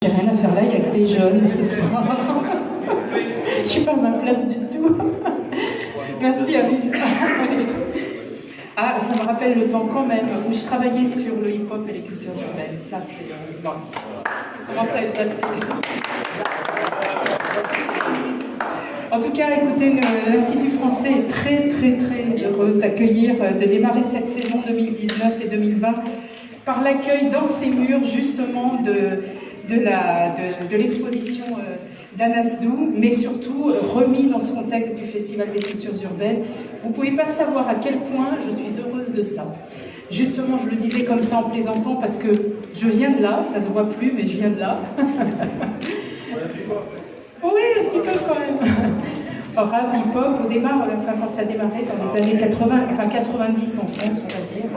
J'ai rien à faire là, il n'y a que des jeunes ce soir. Je suis pas à ma place du tout. Merci Amélie. Ah, ça me rappelle le temps quand même où je travaillais sur le hip-hop et les cultures urbaines. Ça, c'est bon. Ça commence à être daté. En tout cas, écoutez, l'Institut français est très, très, très heureux d'accueillir, de démarrer cette saison 2019 et 2020 par l'accueil dans ses murs, justement, de l'exposition d'Anas Dou, mais surtout remis dans ce contexte du Festival des cultures urbaines. Vous ne pouvez pas savoir à quel point je suis heureuse de ça. Justement, je le disais comme ça en plaisantant parce que je viens de là, ça se voit plus, mais je viens de là. Oui, un petit peu quand même. Rap, hip-hop, au départ, enfin, quand ça a démarré dans les années 80, enfin 90 en France, on va dire,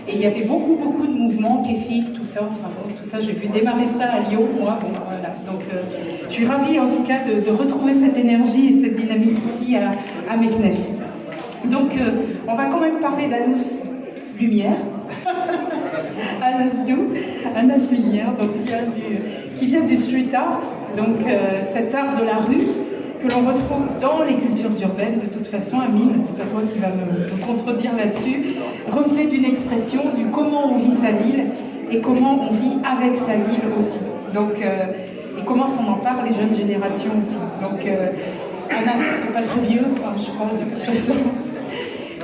et il y avait beaucoup de mouvements, Kéfik, tout ça, enfin bon, tout ça, j'ai vu démarrer ça à Lyon, moi, bon, voilà. Donc, je suis ravie en tout cas de retrouver cette énergie et cette dynamique ici à Meknès. Donc, on va quand même parler d'Anas Lumière, Anas Dou, Anas Lumière, donc qui vient du street art, donc cet art de la rue, que l'on retrouve dans les cultures urbaines. De toute façon, Amine, c'est pas toi qui vas me contredire là-dessus, reflet d'une expression du comment on vit sa ville et comment on vit avec sa ville aussi. Donc, et comment s'en empare les jeunes générations aussi. Donc, Anas, t'es pas très vieux, enfin, je crois, de toute façon.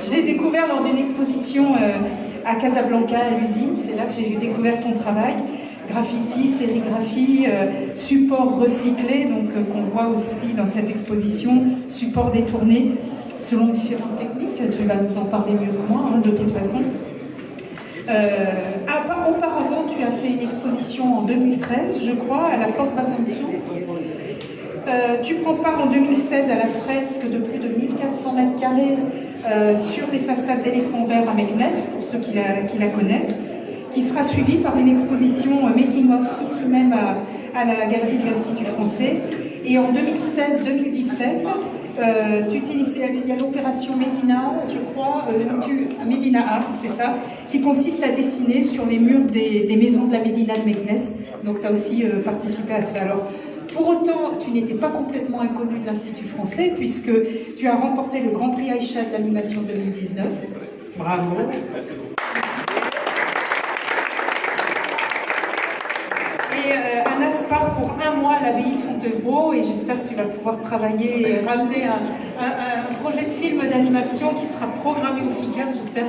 Je l'ai découvert lors d'une exposition à Casablanca, à l'usine. C'est là que j'ai découvert ton travail. Graffiti, sérigraphie, support recyclé, donc qu'on voit aussi dans cette exposition, support détourné selon différentes techniques. Tu vas nous en parler mieux que moi, hein, de toute façon. Auparavant, tu as fait une exposition en 2013, je crois, à la Porte Bamanzou. Tu prends part en 2016 à la fresque de plus de 1400 mètres carrés sur les façades d'Éléphant Vert à Meknès, pour ceux qui la connaissent, qui sera suivie par une exposition making-of ici même à la galerie de l'Institut français. Et en 2016-2017, il y a l'opération Médina, je crois, Médina Art, c'est ça, qui consiste à dessiner sur les murs des maisons de la Médina de Meknès. Donc tu as aussi participé à ça. Alors, pour autant, tu n'étais pas complètement inconnu de l'Institut français, puisque tu as remporté le Grand Prix Aïcha de l'animation 2019. Bravo. Anas part pour un mois à l'abbaye de Fontevraud et j'espère que tu vas pouvoir travailler et ramener un projet de film d'animation qui sera programmé au FICAM, j'espère,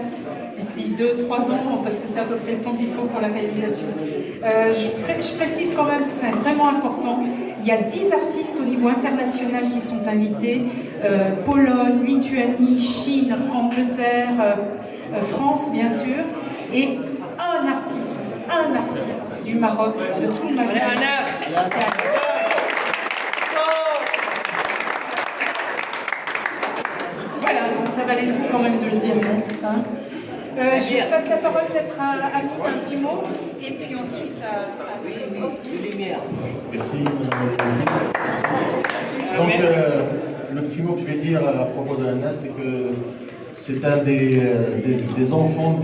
d'ici 2-3 ans, parce que c'est à peu près le temps qu'il faut pour la réalisation. Je précise quand même, c'est vraiment important, il y a 10 artistes au niveau international qui sont invités, Pologne, Lituanie, Chine, Angleterre, France bien sûr, et un artiste du Maroc, de tout le Maghreb. Voilà, donc ça valait le coup quand même de le dire, non hein je passe la parole peut-être à Amine, un petit mot, et puis ensuite à Lumière. Merci, donc, le petit mot que je vais dire à propos de Anas, c'est que c'est un des enfants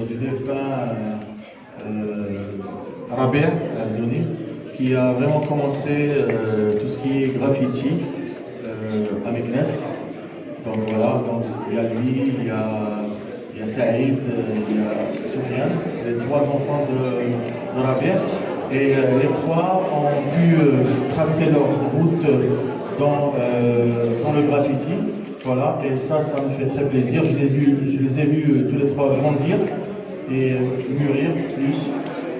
du défunt Rabia Al-Doni, qui a vraiment commencé tout ce qui est graffiti à Meknès. Donc voilà, donc il y a lui, il y a Saïd, il y a Soufiane, c'est les 3 enfants de Rabia. Et les 3 ont pu tracer leur route dans le graffiti. Voilà, et ça me fait très plaisir. Je les ai vus tous les 3 grandir et mûrir plus.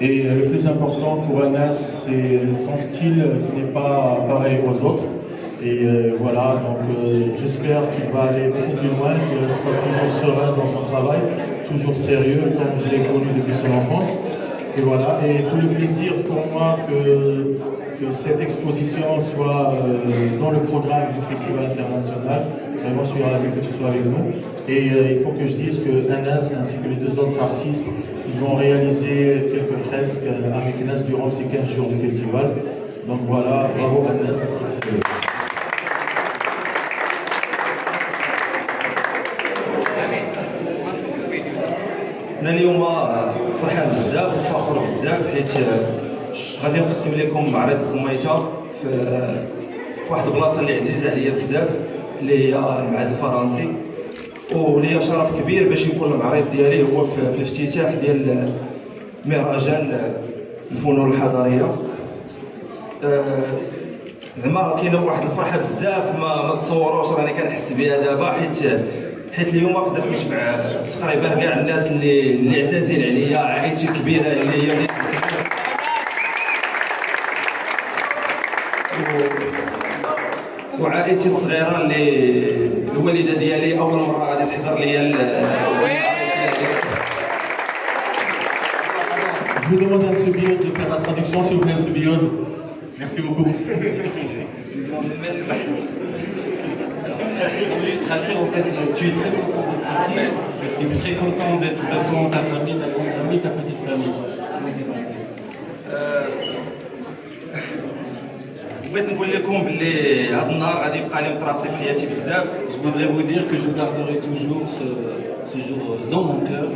Et le plus important pour Anas, c'est son style qui n'est pas pareil aux autres. Et voilà, donc j'espère qu'il va aller beaucoup plus loin, qu'il restera toujours serein dans son travail, toujours sérieux comme je l'ai connu depuis son enfance. Et voilà, et tout le plaisir pour moi que cette exposition soit dans le programme du Festival international. Vraiment, je suis ravi que tu sois avec nous. Et il faut que je dise que Anas ainsi que les 2 autres artistes, ils vont réaliser quelques fresques à Meknès durant ces 15 jours du festival. Donc voilà, bravo Anas. أنا اليوم فرحان بزاف وفخور بزاف حيت غادي نقدم لكم معرض الزميته في واحد البلاصه اللي عزيزه عليا بزاف اللي هي المعهد الفرنسي، وليا شرف كبير باش يكون المعرض ديالي هو في الافتتاح ديال مهرجان الفنون الحضاريه. زعما كاينه واحد الفرحه بزاف ما تصوروش، راني كنحس بها دابا حيت اليوم قدرت نجمع تقريبا كاع الناس اللي عزازين عليا، عائلتي الكبيره اللي هي وعائلتي الصغيره اللي الوالده ديالي اول مره غادي تحضر ليا. Je vous demande à M. Biod de faire la traduction, s'il vous plaît, M. Biod. Merci beaucoup. Pour illustrer, en fait, tu es très content d'être ici et puis très content d'être devant ta famille, ta grande famille, ta petite famille. بغيت نقول لكم باللي هذا النهار غادي يبقى لي مطراسي في حياتي بزاف. Je voudrais vous dire que je garderai toujours ce jour dans mon cœur,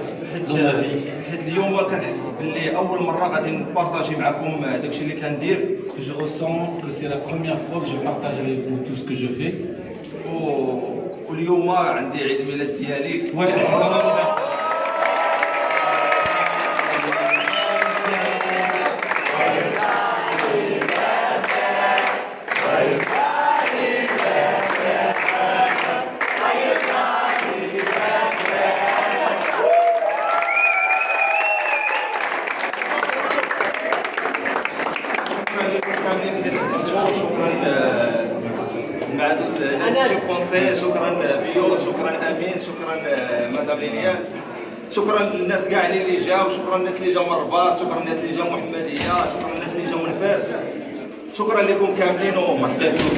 dans ma vie. حيت اليوم كنحس باللي اول مره غادي نبارطاجي معكم داكشي اللي كندير. Parce que je ressens que c'est la première fois que je partage avec vous tout ce que je fais. واليوم عندي عيد ميلاد ديالي. Ouais, c'est son anniversaire. شكرا بيوت، شكرا امين، شكرا مدام ليليان، شكرا للناس كاع اللي جاوا، شكرا للناس اللي جاوا من الرباط، شكرا للناس اللي جاوا من محمديه، شكرا للناس اللي جاوا من فاس، شكرا لكم كاملين ومرحبا بكم.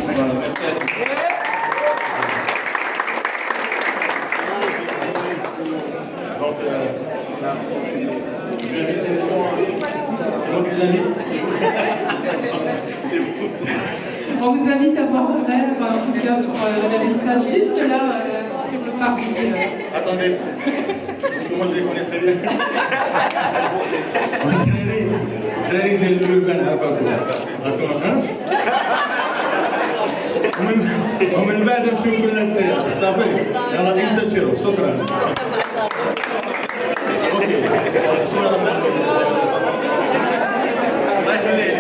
On vous invite à boire un verre, en tout cas pour le vernissage, juste là, sur le parvis. Attendez, parce que moi je les connais très bien. دراري ديال اللبان عافاكم. ومن بعد نمشيو كلنا للتيار، صافي؟ يلا انتشروا، شكرا. اوكي. الله يخليك.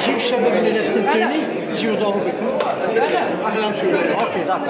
جيب الشباب اللي لابسين التاني يجيو يدوروا بكم. احنا نمشيو. اوكي داك.